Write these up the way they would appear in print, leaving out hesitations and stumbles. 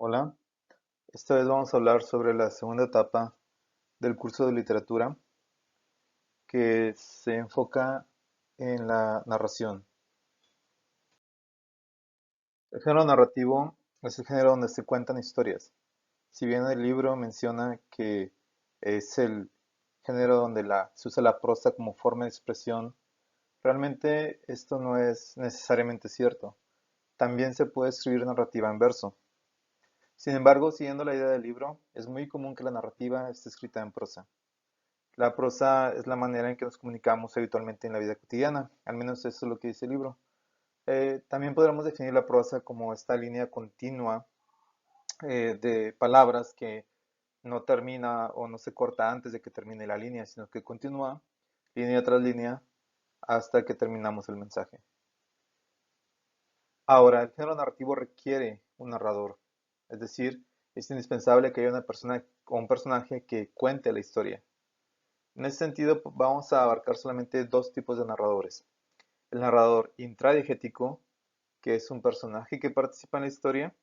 Hola, esta vez vamos a hablar sobre la segunda etapa del curso de literatura que se enfoca en la narración. El género narrativo es el género donde se cuentan historias. Si bien el libro menciona que es el género donde se usa la prosa como forma de expresión, realmente esto no es necesariamente cierto. También se puede escribir narrativa en verso. Sin embargo, siguiendo la idea del libro, es muy común que la narrativa esté escrita en prosa. La prosa es la manera en que nos comunicamos habitualmente en la vida cotidiana, al menos eso es lo que dice el libro. También podríamos definir la prosa como esta línea continua de palabras que no termina o no se corta antes de que termine la línea, sino que continúa línea tras línea hasta que terminamos el mensaje. Ahora, el género narrativo requiere un narrador, es decir, es indispensable que haya una persona o un personaje que cuente la historia. En ese sentido, vamos a abarcar solamente dos tipos de narradores. El narrador intradigético, que es un personaje que participa en la historia,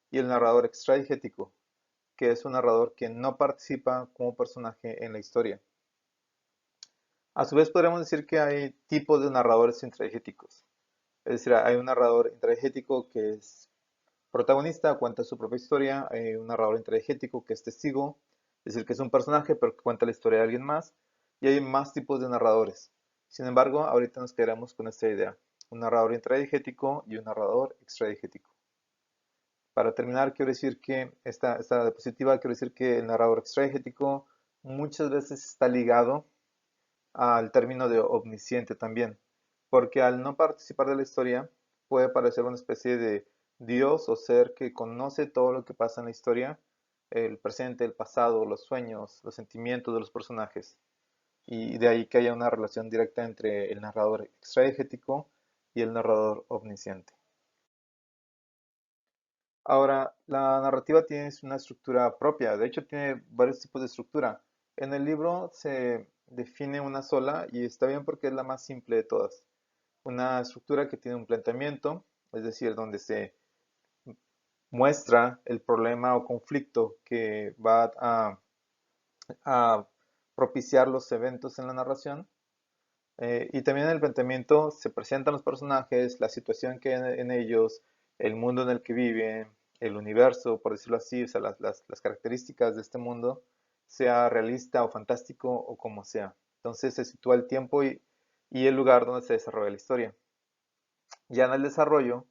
y el narrador extradigético, que es un narrador que no participa como personaje en la historia. A su vez, podríamos decir que hay tipos de narradores intradigéticos. Es decir, hay un narrador intradigético que es protagonista, cuenta su propia historia, hay un narrador intradigético que es testigo, es decir, que es un personaje pero que cuenta la historia de alguien más, y hay más tipos de narradores. Sin embargo, ahorita nos quedaremos con esta idea, un narrador intradigético y un narrador extradigético. Para terminar, quiero decir que esta diapositiva, quiero decir que el narrador extradigético muchas veces está ligado al término de omnisciente también, porque al no participar de la historia puede parecer una especie de Dios o ser que conoce todo lo que pasa en la historia, el presente, el pasado, los sueños, los sentimientos de los personajes, y de ahí que haya una relación directa entre el narrador extradigético y el narrador omnisciente. Ahora, la narrativa tiene una estructura propia, de hecho tiene varios tipos de estructura. En el libro se define una sola y está bien porque es la más simple de todas. Una estructura que tiene un planteamiento, es decir, donde se muestra el problema o conflicto que va a propiciar los eventos en la narración. Y también en el planteamiento se presentan los personajes, la situación que hay en ellos, el mundo en el que viven, el universo, por decirlo así, o sea, las características de este mundo, sea realista o fantástico o como sea. Entonces se sitúa el tiempo y el lugar donde se desarrolla la historia. Ya en el desarrollo,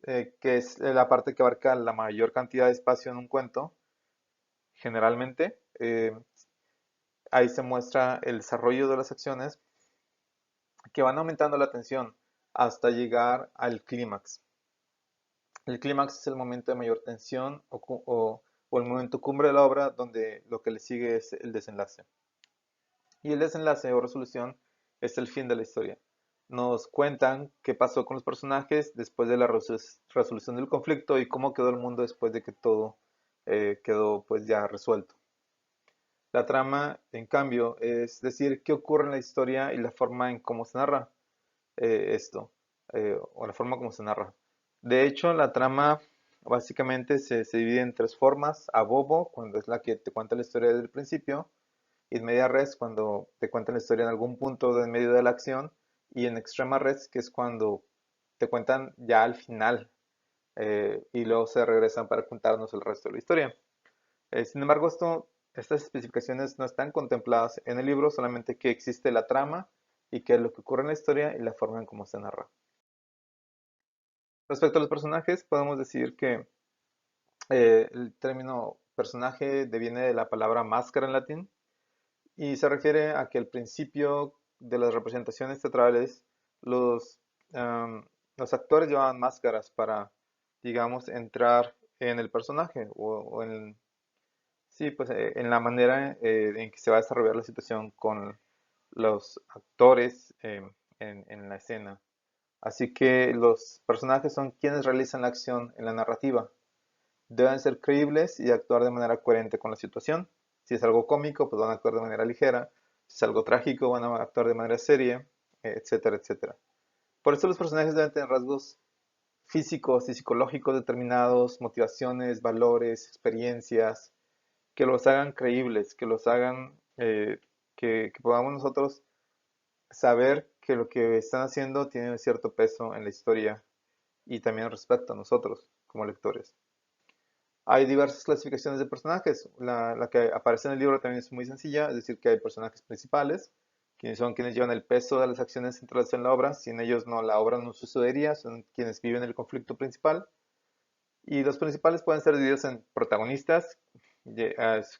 que es la parte que abarca la mayor cantidad de espacio en un cuento, generalmente, ahí se muestra el desarrollo de las acciones que van aumentando la tensión hasta llegar al clímax. El clímax es el momento de mayor tensión o el momento cumbre de la obra donde lo que le sigue es el desenlace. Y el desenlace o resolución es el fin de la historia. Nos cuentan qué pasó con los personajes después de la resolución del conflicto y cómo quedó el mundo después de que todo quedó pues ya resuelto. La trama, en cambio, es decir, qué ocurre en la historia y la forma en cómo se narra esto, o la forma como se narra. De hecho, la trama básicamente se divide en tres formas: a bobo, cuando es la que te cuenta la historia desde el principio; in media res, cuando te cuentan la historia en algún punto de en medio de la acción; y en extrema res, que es cuando te cuentan ya al final, y luego se regresan para contarnos el resto de la historia. Sin embargo, estas especificaciones no están contempladas en el libro, solamente que existe la trama y qué es lo que ocurre en la historia y la forma en cómo se narra. Respecto a los personajes, podemos decir que el término personaje deviene de la palabra máscara en latín y se refiere a que al principio de las representaciones teatrales los, um, los actores llevaban máscaras para, digamos, entrar en el personaje o en, sí, pues, en la manera en que se va a desarrollar la situación con los actores en la escena. Así que los personajes son quienes realizan la acción en la narrativa. Deben ser creíbles y actuar de manera coherente con la situación. Si es algo cómico, pues van a actuar de manera ligera. Si es algo trágico, van a actuar de manera seria, etcétera, etcétera. Por eso los personajes deben tener rasgos físicos y psicológicos determinados, motivaciones, valores, experiencias, que los hagan creíbles, que los hagan, que podamos nosotros saber que lo que están haciendo tiene un cierto peso en la historia y también respecto a nosotros como lectores. Hay diversas clasificaciones de personajes. La que aparece en el libro también es muy sencilla, es decir, que hay personajes principales, quienes son quienes llevan el peso de las acciones centrales en la obra. Sin ellos la obra no sucedería, son quienes viven el conflicto principal. Y los principales pueden ser divididos en protagonistas,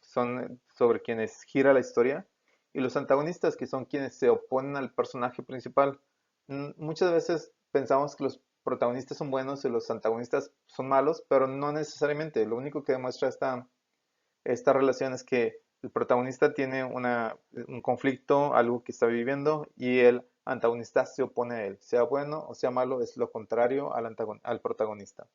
son sobre quienes gira la historia, y los antagonistas, que son quienes se oponen al personaje principal. Muchas veces pensamos que los protagonistas son buenos y los antagonistas son malos, pero no necesariamente. Lo único que demuestra esta relación es que el protagonista tiene un conflicto, algo que está viviendo, y el antagonista se opone a él. Sea bueno o sea malo, es lo contrario al protagonista.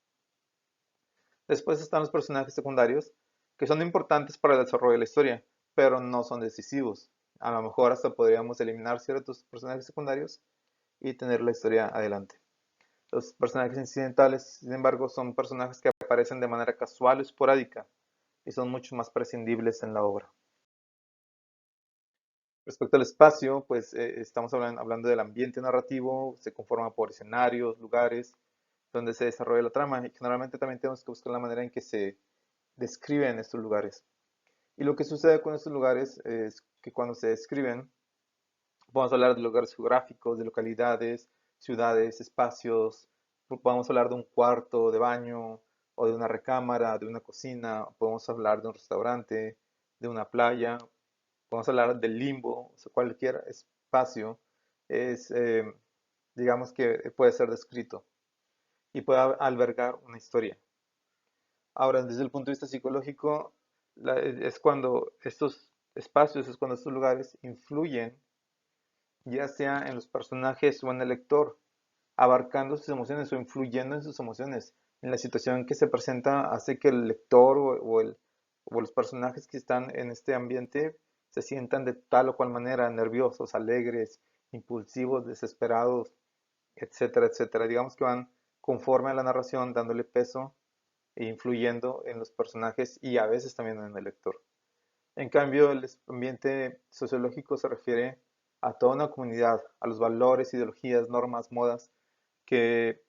Después están los personajes secundarios, que son importantes para el desarrollo de la historia, pero no son decisivos. A lo mejor hasta podríamos eliminar ciertos personajes secundarios y tener la historia adelante. Los personajes incidentales, sin embargo, son personajes que aparecen de manera casual o esporádica y son mucho más prescindibles en la obra. Respecto al espacio, pues estamos hablando del ambiente narrativo, se conforma por escenarios, lugares donde se desarrolla la trama y generalmente también tenemos que buscar la manera en que se describen estos lugares. Y lo que sucede con estos lugares es que cuando se describen, podemos hablar de lugares geográficos, de localidades, ciudades, espacios, podemos hablar de un cuarto de baño o de una recámara, de una cocina, podemos hablar de un restaurante, de una playa, podemos hablar del limbo, o sea, cualquier espacio es, digamos que puede ser descrito y puede albergar una historia. Ahora, desde el punto de vista psicológico, es cuando estos espacios, es cuando estos lugares influyen, ya sea en los personajes o en el lector, abarcando sus emociones o influyendo en sus emociones. En la situación que se presenta hace que el lector o los personajes que están en este ambiente se sientan de tal o cual manera, nerviosos, alegres, impulsivos, desesperados, etcétera, etcétera. Digamos que van conforme a la narración, dándole peso e influyendo en los personajes y a veces también en el lector. En cambio, el ambiente sociológico se refiere a toda una comunidad, a los valores, ideologías, normas, modas que,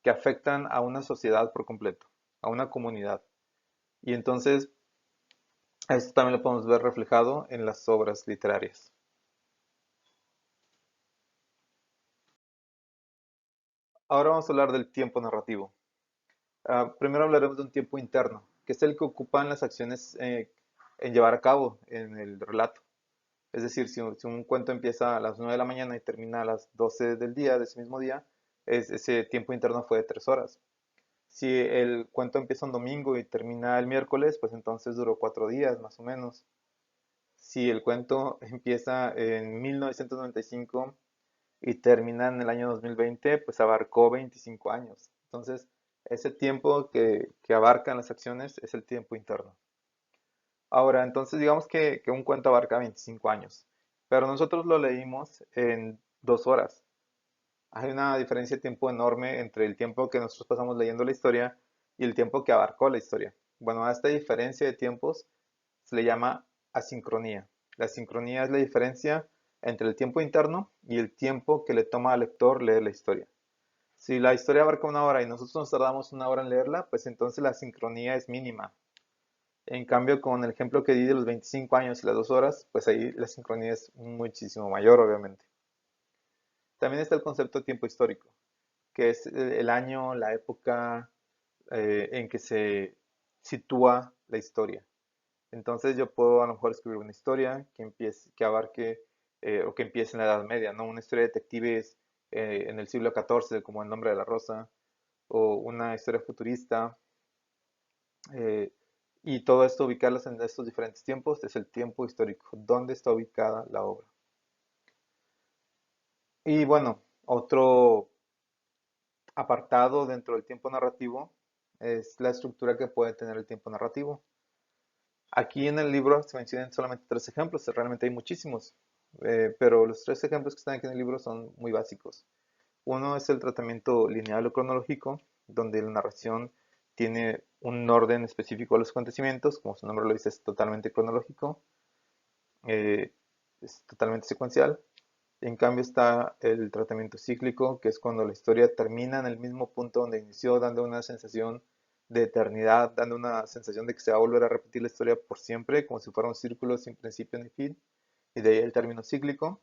que afectan a una sociedad por completo, a una comunidad. Y entonces, esto también lo podemos ver reflejado en las obras literarias. Ahora vamos a hablar del tiempo narrativo. Primero hablaremos de un tiempo interno, que es el que ocupan las acciones en llevar a cabo en el relato. Es decir, si un cuento empieza a las 9 de la mañana y termina a las 12 del día, de ese mismo día, ese tiempo interno fue de 3 horas. Si el cuento empieza un domingo y termina el miércoles, pues entonces duró 4 días más o menos. Si el cuento empieza en 1995 y termina en el año 2020, pues abarcó 25 años. Entonces, ese tiempo que abarcan las acciones es el tiempo interno. Ahora, entonces digamos que un cuento abarca 25 años, pero nosotros lo leímos en 2 horas. Hay una diferencia de tiempo enorme entre el tiempo que nosotros pasamos leyendo la historia y el tiempo que abarcó la historia. Bueno, a esta diferencia de tiempos se le llama asincronía. La asincronía es la diferencia entre el tiempo interno y el tiempo que le toma al lector leer la historia. Si la historia abarca 1 hora y nosotros nos tardamos 1 hora en leerla, pues entonces la sincronía es mínima. En cambio, con el ejemplo que di de los 25 años y las 2 horas, pues ahí la sincronía es muchísimo mayor, obviamente. También está el concepto de tiempo histórico, que es el año, la época en que se sitúa la historia. Entonces yo puedo a lo mejor escribir una historia que empiece, que abarque o que empiece en la Edad Media, ¿no? Una historia de detectives en el siglo XIV, como El nombre de la rosa, o una historia futurista, eh, y todo esto ubicarlas en estos diferentes tiempos es el tiempo histórico, dónde está ubicada la obra. Y bueno, otro apartado dentro del tiempo narrativo es la estructura que puede tener el tiempo narrativo. Aquí en el libro se mencionan solamente 3 ejemplos, realmente hay muchísimos, pero los 3 ejemplos que están aquí en el libro son muy básicos. Uno es el tratamiento lineal o cronológico, donde la narración tiene un orden específico de los acontecimientos, como su nombre lo dice, es totalmente cronológico, eh, es totalmente secuencial. En cambio está el tratamiento cíclico, que es cuando la historia termina en el mismo punto donde inició, dando una sensación de eternidad, dando una sensación de que se va a volver a repetir la historia por siempre, como si fuera un círculo sin principio ni fin, y de ahí el término cíclico.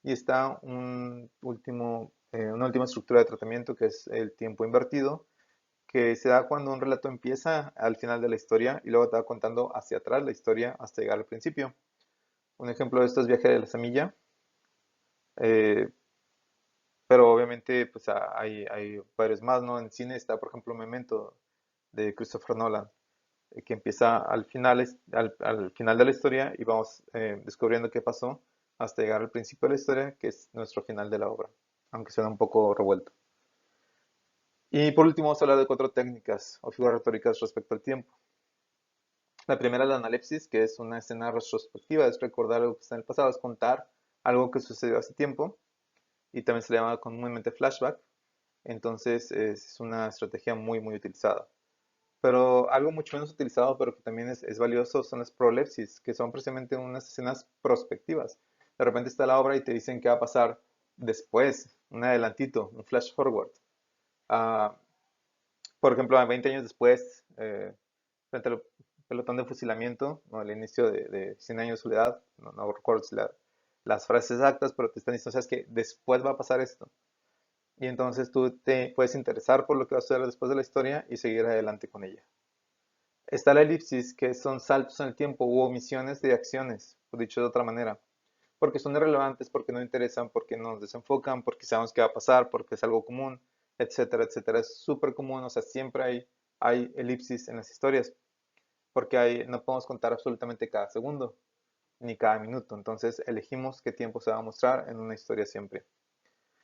Y está una última estructura de tratamiento, que es el tiempo invertido, que se da cuando un relato empieza al final de la historia y luego te va contando hacia atrás la historia hasta llegar al principio. Un ejemplo de esto es Viaje de la Semilla, eh, pero obviamente pues hay varios más, ¿no? En cine está, por ejemplo, Memento de Christopher Nolan, que empieza al final de la historia y vamos descubriendo qué pasó hasta llegar al principio de la historia, que es nuestro final de la obra, aunque suena un poco revuelto. Y por último vamos a hablar de cuatro técnicas o figuras retóricas respecto al tiempo. La primera es la analepsis, que es una escena retrospectiva, es recordar algo que está en el pasado, es contar algo que sucedió hace tiempo, y también se le llama comúnmente flashback. Entonces es una estrategia muy muy utilizada. Pero algo mucho menos utilizado, pero que también es valioso, son las prolepsis, que son precisamente unas escenas prospectivas. De repente está la obra y te dicen qué va a pasar después, un adelantito, un flash forward. Ah, por ejemplo, 20 años después, frente al pelotón de fusilamiento, ¿no? Al inicio de 100 años de soledad, no recuerdo las frases exactas, pero te están diciendo, sabes que después va a pasar esto. Y entonces tú te puedes interesar por lo que va a suceder después de la historia y seguir adelante con ella. Está la elipsis, que son saltos en el tiempo u omisiones de acciones, o dicho de otra manera, porque son irrelevantes, porque no interesan, porque nos desenfocan, porque sabemos qué va a pasar, porque es algo común, etcétera, etcétera. Es súper común, o sea, siempre hay elipsis en las historias, porque no podemos contar absolutamente cada segundo, ni cada minuto, entonces elegimos qué tiempo se va a mostrar en una historia siempre.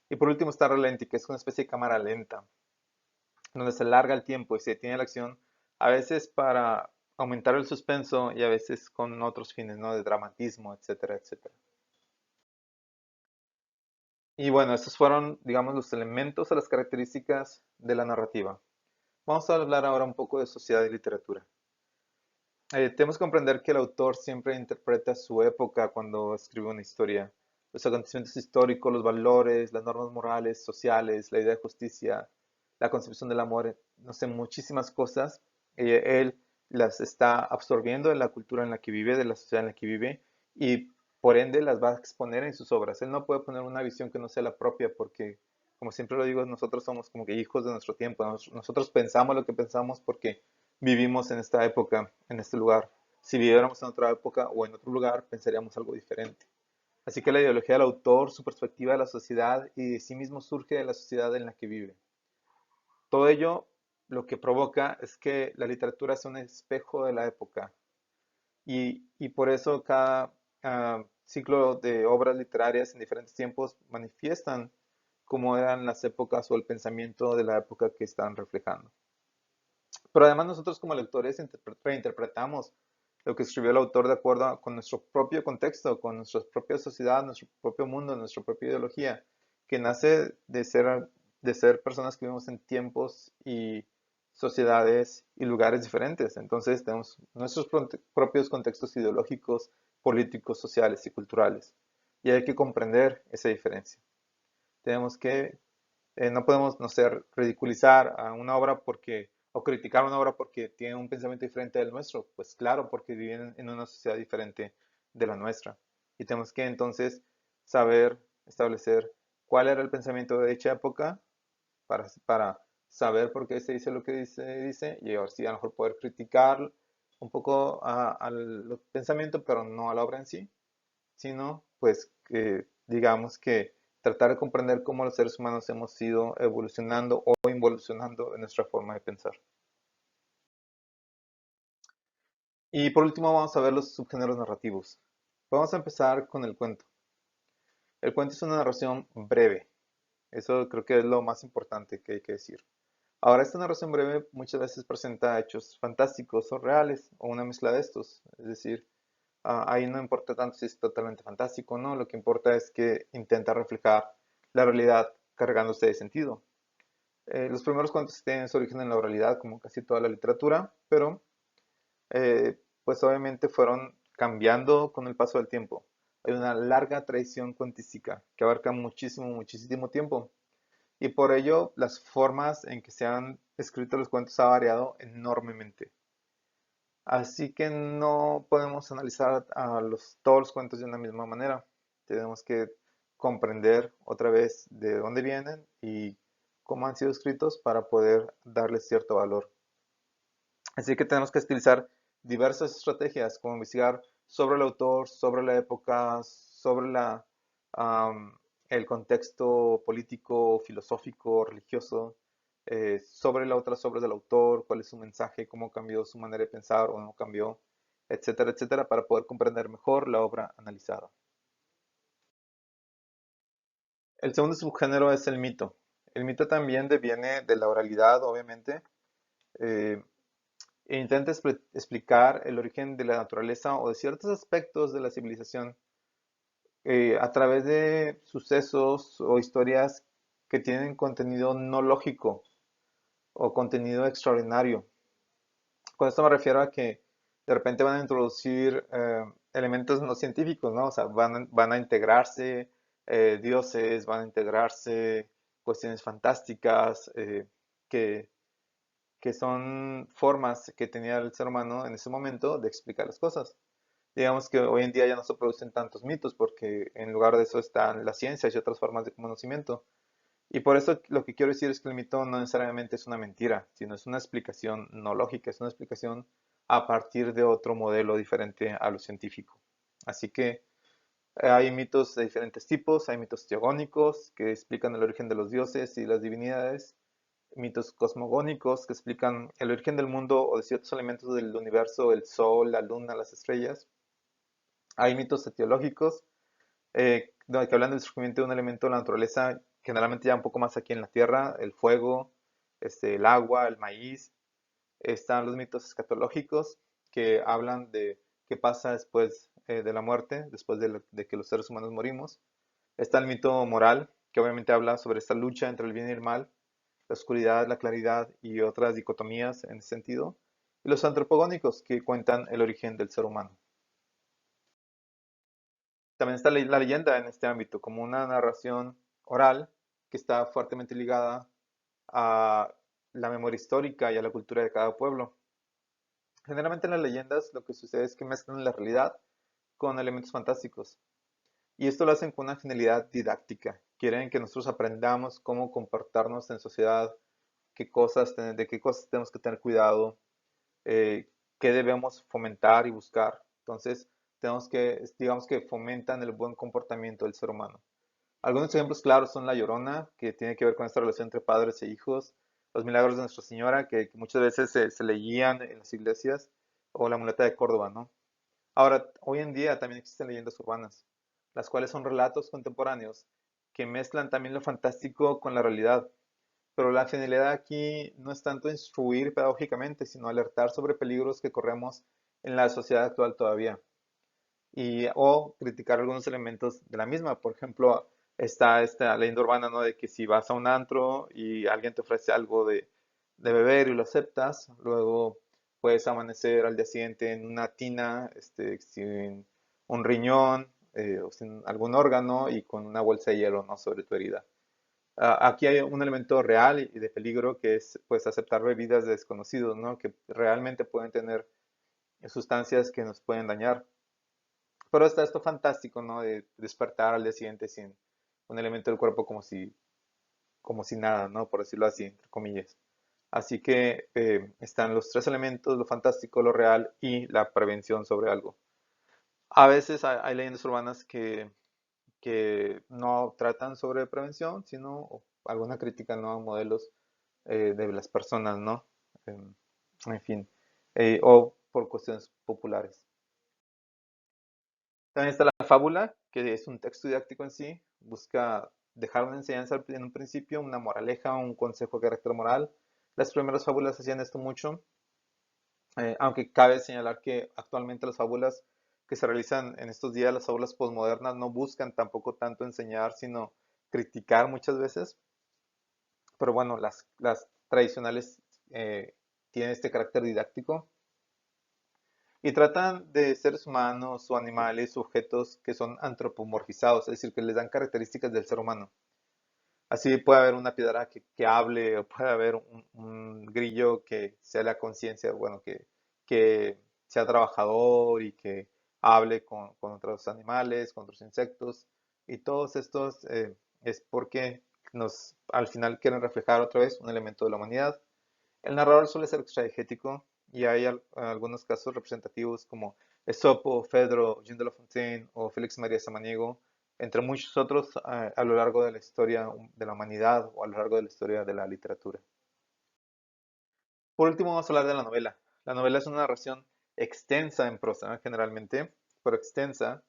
Y por último está ralenti, que es una especie de cámara lenta, donde se alarga el tiempo y se detiene la acción, a veces para aumentar el suspenso y a veces con otros fines, ¿no? De dramatismo, etcétera, etcétera. Y bueno, estos fueron, digamos, los elementos o las características de la narrativa. Vamos a hablar ahora un poco de sociedad y literatura. Tenemos que comprender que el autor siempre interpreta su época cuando escribe una historia. Los acontecimientos históricos, los valores, las normas morales, sociales, la idea de justicia, la concepción del amor, no sé, muchísimas cosas. Él las está absorbiendo de la cultura en la que vive, de la sociedad en la que vive, y por ende las va a exponer en sus obras. Él no puede poner una visión que no sea la propia porque, como siempre lo digo, nosotros somos como que hijos de nuestro tiempo. Nosotros pensamos lo que pensamos porque vivimos en esta época, en este lugar. Si viviéramos en otra época o en otro lugar, pensaríamos algo diferente. Así que la ideología del autor, su perspectiva de la sociedad y de sí mismo surge de la sociedad en la que vive. Todo ello lo que provoca es que la literatura sea un espejo de la época y por eso cada ciclo de obras literarias en diferentes tiempos manifiestan cómo eran las épocas o el pensamiento de la época que están reflejando. Pero además nosotros como lectores reinterpretamos lo que escribió el autor de acuerdo con nuestro propio contexto, con nuestra propia sociedad, nuestro propio mundo, nuestra propia ideología, que nace de ser personas que vivimos en tiempos y sociedades y lugares diferentes. Entonces tenemos nuestros propios contextos ideológicos, políticos, sociales y culturales. Y hay que comprender esa diferencia. Tenemos que no podemos, no sé, ridiculizar a una obra o criticar una obra porque tiene un pensamiento diferente del nuestro. Pues claro, porque viven en una sociedad diferente de la nuestra. Y tenemos que entonces saber establecer cuál era el pensamiento de dicha época para saber por qué se dice lo que dice y ahora sí a lo mejor poder criticar un poco al pensamiento, pero no a la obra en sí, sino pues que digamos que tratar de comprender cómo los seres humanos hemos ido evolucionando o involucionando en nuestra forma de pensar. Y por último vamos a ver los subgéneros narrativos. Vamos a empezar con el cuento. El cuento es una narración breve. Eso creo que es lo más importante que hay que decir. Ahora, esta narración breve muchas veces presenta hechos fantásticos o reales, o una mezcla de estos. Es decir, ahí no importa tanto si es totalmente fantástico o no, lo que importa es que intenta reflejar la realidad cargándose de sentido. Los primeros cuentos tienen su origen en la oralidad, como casi toda la literatura, pero pues obviamente fueron cambiando con el paso del tiempo. Hay una larga tradición cuentística que abarca muchísimo, muchísimo tiempo. Y por ello las formas en que se han escrito los cuentos ha variado enormemente. Así que no podemos analizar todos los cuentos de una misma manera. Tenemos que comprender otra vez de dónde vienen y cómo han sido escritos para poder darles cierto valor. Así que tenemos que utilizar diversas estrategias, como investigar sobre el autor, sobre la época, sobre el contexto político, filosófico, religioso, sobre las otras obras del autor, cuál es su mensaje, cómo cambió su manera de pensar o no cambió, etcétera, etcétera, para poder comprender mejor la obra analizada. El segundo subgénero es el mito. El mito también deviene de la oralidad, obviamente. eh, e intenta explicar el origen de la naturaleza o de ciertos aspectos de la civilización a través de sucesos o historias que tienen contenido no lógico o contenido extraordinario. Con esto me refiero a que de repente van a introducir elementos no científicos, ¿no? O sea, van a integrarse dioses, van a integrarse cuestiones fantásticas que que son formas que tenía el ser humano en ese momento de explicar las cosas. Digamos que hoy en día ya no se producen tantos mitos porque en lugar de eso están las ciencias y otras formas de conocimiento. Y por eso lo que quiero decir es que el mito no necesariamente es una mentira, sino es una explicación no lógica, es una explicación a partir de otro modelo diferente a lo científico. Así que hay mitos de diferentes tipos, hay mitos teogónicos que explican el origen de los dioses y las divinidades, mitos cosmogónicos que explican el origen del mundo o de ciertos elementos del universo, el sol, la luna, las estrellas. Hay mitos etiológicos que hablan del surgimiento de un elemento de la naturaleza, generalmente ya un poco más aquí en la Tierra, el fuego, el agua, el maíz. Están los mitos escatológicos que hablan de qué pasa después de la muerte, después de que los seres humanos morimos. Está el mito moral, que obviamente habla sobre esta lucha entre el bien y el mal, la oscuridad, la claridad y otras dicotomías en ese sentido. Y los antropogónicos, que cuentan el origen del ser humano. También está la leyenda en este ámbito, como una narración oral que está fuertemente ligada a la memoria histórica y a la cultura de cada pueblo. Generalmente en las leyendas lo que sucede es que mezclan la realidad con elementos fantásticos. Y esto lo hacen con una finalidad didáctica. Quieren que nosotros aprendamos cómo comportarnos en sociedad, de qué cosas tenemos que tener cuidado, qué debemos fomentar y buscar. Entonces, digamos que fomentan el buen comportamiento del ser humano. Algunos ejemplos claros son La Llorona, que tiene que ver con esta relación entre padres e hijos, los milagros de Nuestra Señora, que muchas veces se leían en las iglesias, o la muleta de Córdoba, ¿no? Ahora, hoy en día también existen leyendas urbanas, las cuales son relatos contemporáneos que mezclan también lo fantástico con la realidad. Pero la finalidad aquí no es tanto instruir pedagógicamente, sino alertar sobre peligros que corremos en la sociedad actual todavía o criticar algunos elementos de la misma. Por ejemplo, está esta leyenda urbana, ¿no? De que si vas a un antro y alguien te ofrece algo de beber y lo aceptas, luego puedes amanecer al día siguiente en una tina, sin un riñón o sin algún órgano y con una bolsa de hielo, ¿no? Sobre tu herida. Aquí hay un elemento real y de peligro que es pues aceptar bebidas de desconocidos, ¿no? Que realmente pueden tener sustancias que nos pueden dañar. Pero está esto fantástico, ¿no? De despertar al día siguiente sin un elemento del cuerpo como si nada, ¿no? Por decirlo así, entre comillas. Así que están los tres elementos, lo fantástico, lo real y la prevención sobre algo. A veces hay leyendas urbanas que no tratan sobre prevención, sino alguna crítica, ¿no? A modelos de las personas, ¿no? Em, en fin, o por cuestiones populares. También está la fábula, que es un texto didáctico en sí, busca dejar una enseñanza en un principio, una moraleja, un consejo de carácter moral. Las primeras fábulas hacían esto mucho, aunque cabe señalar que actualmente las fábulas que se realizan en estos días, las fábulas posmodernas, no buscan tampoco tanto enseñar, sino criticar muchas veces. pero bueno, las tradicionales tienen este carácter didáctico y tratan de seres humanos o animales, objetos que son antropomorfizados, es decir, que les dan características del ser humano. Así puede haber una piedra que hable, o puede haber un grillo que sea la conciencia, bueno, que sea trabajador y que hable con otros animales, con otros insectos. Y todos estos es porque al final quieren reflejar otra vez un elemento de la humanidad. El narrador suele ser extradigético y hay algunos casos representativos como Esopo, Fedro, Jean de La Fontaine o Félix María Samaniego, entre muchos otros a lo largo de la historia de la humanidad o a lo largo de la historia de la literatura. Por último, vamos a hablar de la novela. La novela es una narración extensa en prosa, generalmente, pero extensa,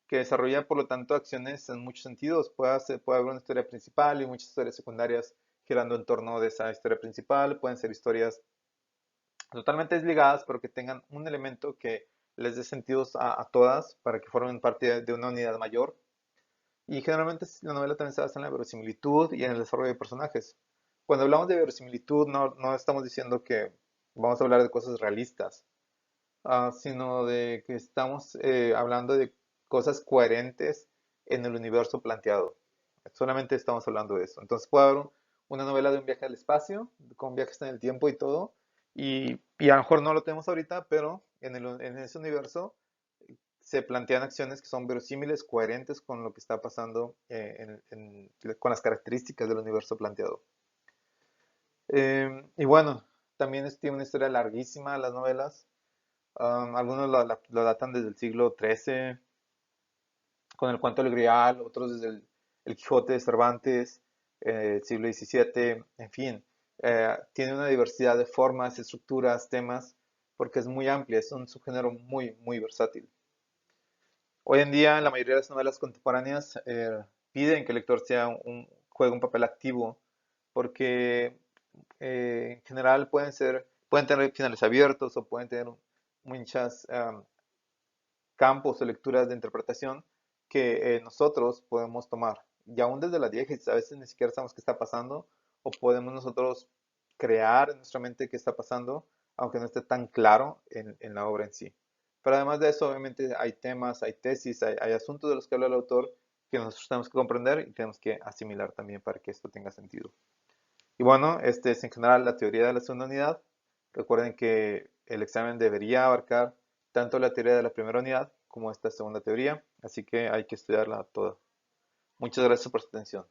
que desarrolla, por lo tanto, acciones en muchos sentidos. Puede haber una historia principal y muchas historias secundarias girando en torno de esa historia principal. Pueden ser historias totalmente desligadas, pero que tengan un elemento que les dé sentidos a todas para que formen parte de una unidad mayor. Y generalmente la novela también se basa en la verosimilitud y en el desarrollo de personajes. Cuando hablamos de verosimilitud, no estamos diciendo que vamos a hablar de cosas realistas, sino de que estamos hablando de cosas coherentes en el universo planteado. Solamente estamos hablando de eso. Entonces puede haber una novela de un viaje al espacio, con viajes en el tiempo y todo, y a lo mejor no lo tenemos ahorita, pero en ese universo se plantean acciones que son verosímiles, coherentes con lo que está pasando con las características del universo planteado. Y bueno, también tiene una historia larguísima las novelas. Algunos lo datan desde el siglo XIII, con el cuento del Grial, otros desde el Quijote de Cervantes, el siglo XVII, en fin. Tiene una diversidad de formas, estructuras, temas, porque es muy amplia, es un subgénero muy versátil. Hoy en día, la mayoría de las novelas contemporáneas piden que el lector juegue un papel activo, porque en general pueden tener finales abiertos o pueden tener muchas campos o lecturas de interpretación que nosotros podemos tomar. Y aún desde las 10, a veces ni siquiera sabemos qué está pasando, o podemos nosotros crear en nuestra mente qué está pasando, aunque no esté tan claro en la obra en sí. Pero además de eso, obviamente hay temas, hay tesis, hay asuntos de los que habla el autor que nosotros tenemos que comprender y tenemos que asimilar también para que esto tenga sentido. Y bueno, este es en general la teoría de la segunda unidad. Recuerden que el examen debería abarcar tanto la teoría de la primera unidad como esta segunda teoría, así que hay que estudiarla toda. Muchas gracias por su atención.